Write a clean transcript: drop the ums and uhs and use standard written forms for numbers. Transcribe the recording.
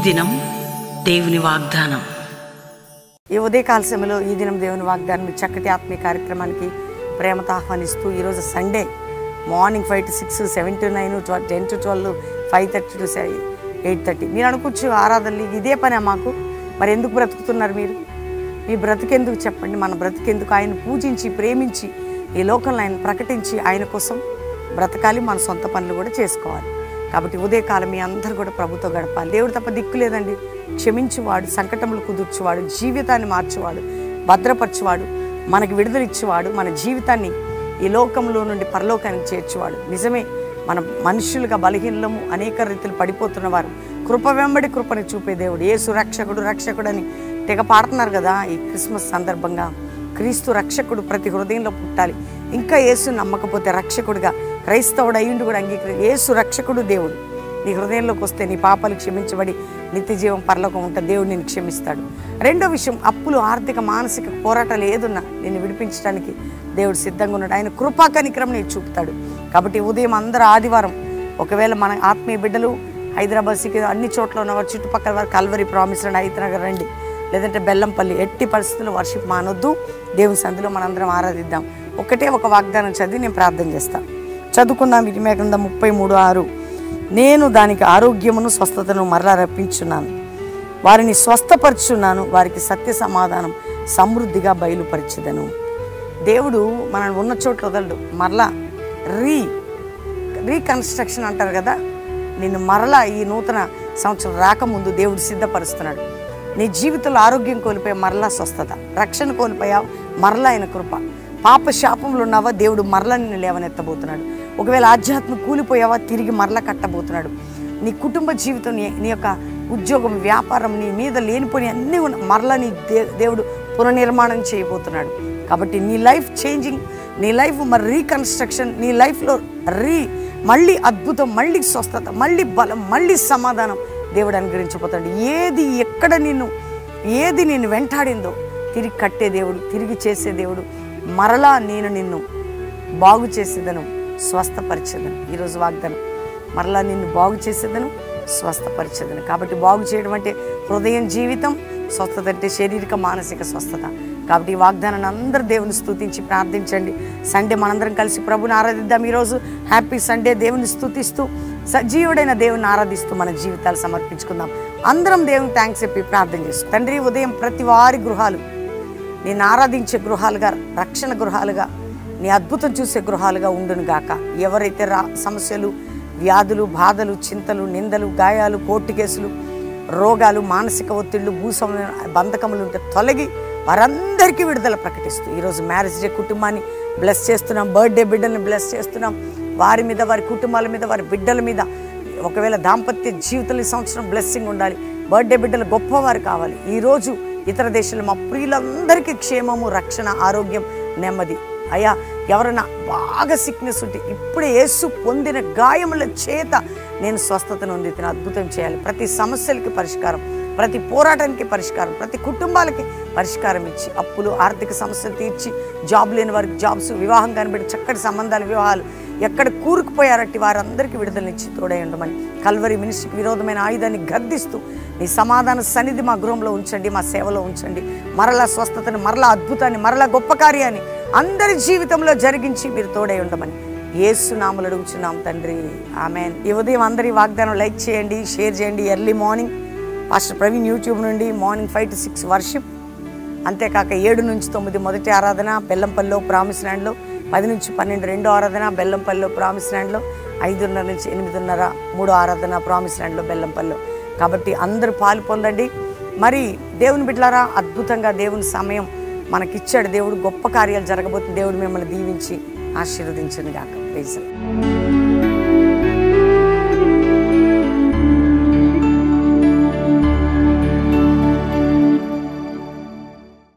దినం దేవుని వాగ్దానం. ఈ ఉదయకాల సమయంలో ఈ దినం దేవుని వాగ్దానం చక్కటి ఆత్మీయ కార్యక్రమానికి ప్రేమతో ఆహ్వానిస్తూ ఈరోజు Sunday morning 5 to 6, 7 to 9, 10 to 12, 5:30 to 8:30. మీరు అనుకోవచ్చు ఆరాధనలు ఇదే పని మాకు, మరి ఎందుకు బ్రతుకుతున్నారు మీరు? మీ బ్రతికెందుకు చెప్పండి. మన బ్రతికెందుకు? ఆయన పూజించి ప్రేమించి ఈ లోకంలో ఆయన ప్రకటించి ఆయన కోసం బ్రతకాలి, మన సొంత పనులు కూడా చేసుకోవాలి. కాబట్టి ఉదయకాలం మీ అందరూ కూడా ప్రభుతో గడపాలి. దేవుడు తప్ప దిక్కు లేదండి. క్షమించువాడు, సంకటములు కుదుర్చువాడు, జీవితాన్ని మార్చువాడు, భద్రపరచువాడు, మనకి విడుదల ఇచ్చేవాడు, మన జీవితాన్ని ఈ లోకంలో నుండి పరలోకానికి చేర్చువాడు. నిజమే, మన మనుషులుగా బలహీనము, అనేక రీతిలో పడిపోతున్న వారు కృప వెంబడి కృపని చూపే దేవుడు. యేసు రక్షకుడు రక్షకుడు అని తెగ పాడుతున్నారు కదా ఈ క్రిస్మస్ సందర్భంగా. క్రీస్తు రక్షకుడు ప్రతి హృదయంలో పుట్టాలి. ఇంకా యేసు నమ్మకపోతే రక్షకుడిగా క్రైస్తవుడు అయ్యుండి కూడా యేసు రక్షకుడు దేవుడు నీ హృదయంలోకి వస్తే నీ పాపాలు క్షమించబడి నిత్య జీవం పరలోకం ఉంటుంది. దేవుడు నిన్ను క్షమిస్తాడు. రెండో విషయం, అప్పులు, ఆర్థిక, మానసిక పోరాటాలు ఏదున్నా నిన్ను విడిపించడానికి దేవుడు సిద్ధంగా ఉన్నాడు. ఆయన కృపా కనికరం నీకు చూపుతాడు. కాబట్టి ఉదయం అందరూ ఆదివారం ఒకవేళ మన ఆత్మీయ బిడ్డలు హైదరాబాద్, సికింద్రాబాద్ అన్ని చోట్ల ఉన్నవారు, చుట్టుపక్కల వారు కల్వరి ప్రామిస్ రండి, హైదరాబాద్ రండి, లేదంటే బెల్లంపల్లి. ఎట్టి పరిస్థితుల్లో వర్షిప్ మానొద్దు. దేవుని సంధిలో మనందరం ఆరాధిద్దాం. ఒకటే ఒక వాగ్దానం చదివి నేను ప్రార్థన చేస్తాను. చదువుకుందాం. ఇర్మీయా గ్రంథం 33:6. నేను దానికి ఆరోగ్యమును స్వస్థతను మరలా రప్పించున్నాను, వారిని స్వస్థపరుచున్నాను, వారికి సత్య సమాధానం సమృద్ధిగా బయలుపరిచెదను. దేవుడు మనం ఉన్న చోట్ల వదలడు. మరలా రీకన్స్ట్రక్షన్ అంటారు కదా, నిన్ను మరలా ఈ నూతన సంవత్సరం రాకముందు దేవుడు సిద్ధపరుస్తున్నాడు. నీ జీవితంలో ఆరోగ్యం కోల్పోయా, మరలా స్వస్థత. రక్షణ కోల్పోయా, మరలా ఆయన కృప. పాప శాపంలో ఉన్నావా, దేవుడు మరలా నిన్ను లేవనెత్తబోతున్నాడు. ఒకవేళ ఆధ్యాత్మిక కూలిపోయావా, తిరిగి మరలా కట్టబోతున్నాడు. నీ కుటుంబ జీవితం, నీ యొక్క ఉద్యోగం, వ్యాపారం, నీ మీద లేనిపోయి అన్నీ మరలా నీ దేవుడు పునర్నిర్మాణం చేయబోతున్నాడు. కాబట్టి నీ లైఫ్ చేంజింగ్, నీ లైఫ్ మరి రీకన్స్ట్రక్షన్, నీ లైఫ్లో మళ్ళీ అద్భుతం, మళ్ళీ స్వస్థత, మళ్ళీ బలం, మళ్ళీ సమాధానం దేవుడు అనుగ్రహించబోతాడు. ఏది నిన్ను వెంటాడిందో తిరిగి కట్టే దేవుడు, తిరిగి చేసే దేవుడు. మరలా నేను నిన్ను బాగు చేసేదను, స్వస్థపరిచేదను. ఈరోజు వాగ్దానం, మరలా నిన్ను బాగు చేసేదను, స్వస్థపరిచేదను. కాబట్టి బాగు చేయడం అంటే హృదయం, జీవితం, స్వస్థత అంటే శారీరక, మానసిక స్వస్థత. కాబట్టి ఈ వాగ్దానాన్ని అందరూ దేవుని స్తుతించి ప్రార్థించండి. సండే మనందరం కలిసి ప్రభుని ఆరాధిద్దాం. ఈరోజు హ్యాపీ సండే. దేవుని స్తుతిస్తూ సజీవుడైన దేవుని ఆరాధిస్తూ మన జీవితాలు సమర్పించుకుందాం. అందరం దేవుని థ్యాంక్స్ చెప్పి ప్రార్థన చేస్తాం. తండ్రి, ఉదయం ప్రతి వారి గృహాలు నేను ఆరాధించే గృహాలుగా, రక్షణ గృహాలుగా, నీ అద్భుతం చూసే గృహాలుగా ఉండును గాక. ఎవరైతే సమస్యలు, వ్యాధులు, బాధలు, చింతలు, నిందలు, గాయాలు, కోర్టు కేసులు, రోగాలు, మానసిక ఒత్తిళ్లు, బంధకములు ఉంటే తొలగి వారందరికీ విడుదల ప్రకటిస్తూ ఈరోజు మ్యారేజ్ డే కుటుంబాన్ని బ్లెస్ చేస్తున్నాం. బర్త్డే బిడ్డల్ని బ్లెస్ చేస్తున్నాం. వారి మీద, వారి కుటుంబాల మీద, వారి బిడ్డల మీద, ఒకవేళ దాంపత్య జీవితంలో ఈ సంవత్సరం బ్లెస్సింగ్ ఉండాలి. బర్త్డే బిడ్డలు గొప్పవారు కావాలి. ఈరోజు ఇతర దేశాల్లో మా ప్రియులందరికీ క్షేమము, రక్షణ, ఆరోగ్యం, నెమ్మది. అయ్యా, ఎవరైనా బాగా సిక్నెస్ ఉంటే ఇప్పుడే యేసు పొందిన గాయముల చేత నేను స్వస్థతను పొందిన అద్భుతం చేయాలి. ప్రతి సమస్యలకి పరిష్కారం, ప్రతి పోరాటానికి పరిష్కారం, ప్రతి కుటుంబాలకి పరిష్కారం ఇచ్చి, అప్పులు, ఆర్థిక సమస్యలు తీర్చి, జాబ్ లేని వారికి జాబ్స్, వివాహం కనిపెట్టి చక్కటి సంబంధాలు, వివాహాలు, ఎక్కడ కూరుకుపోయారట్టి వారందరికీ విడుదలనిచ్చి తోడై ఉండమని కల్వరి మినిస్ట్రీకి విరోధమైన ఆయుధాన్ని గద్దిస్తూ నీ సమాధాన సన్నిధి మా గృహంలో ఉంచండి, మా సేవలో ఉంచండి. మరలా స్వస్థతని, మరలా అద్భుతాన్ని, మరలా గొప్ప కార్యాన్ని అందరి జీవితంలో జరిగించి మీరు తోడై ఉండమని యేసు నామములో అడుగుచున్నాం తండ్రి, ఆమేన్. ఈ ఉదయం అందరి వాగ్దానం లైక్ చేయండి, షేర్ చేయండి. Early morning pastor Praveen YouTube నుండి మార్నింగ్ 5 to 6 వర్షిప్, అంతేకాక 7 నుంచి 9 మొదటి ఆరాధన బెల్లంపల్లిలో ప్రామిస్ ల్యాండ్లో, 10 నుంచి 12 రెండో ఆరాధన బెల్లంపల్లిలో ప్రామిస్ ల్యాండ్లో, 5:30 నుంచి 8:30 మూడో ఆరాధన ప్రామిస్ ల్యాండ్లో బెల్లంపల్లిలో. కాబట్టి అందరూ పాలు పొందండి. మరి దేవుని బిడ్డలారా, అద్భుతంగా దేవుని సమయం మనకిచ్చాడు దేవుడు. గొప్ప కార్యాలు జరగబోతుంది. దేవుడు మిమ్మల్ని దీవించి ఆశీర్వదించును గాక. ప్రైజ్.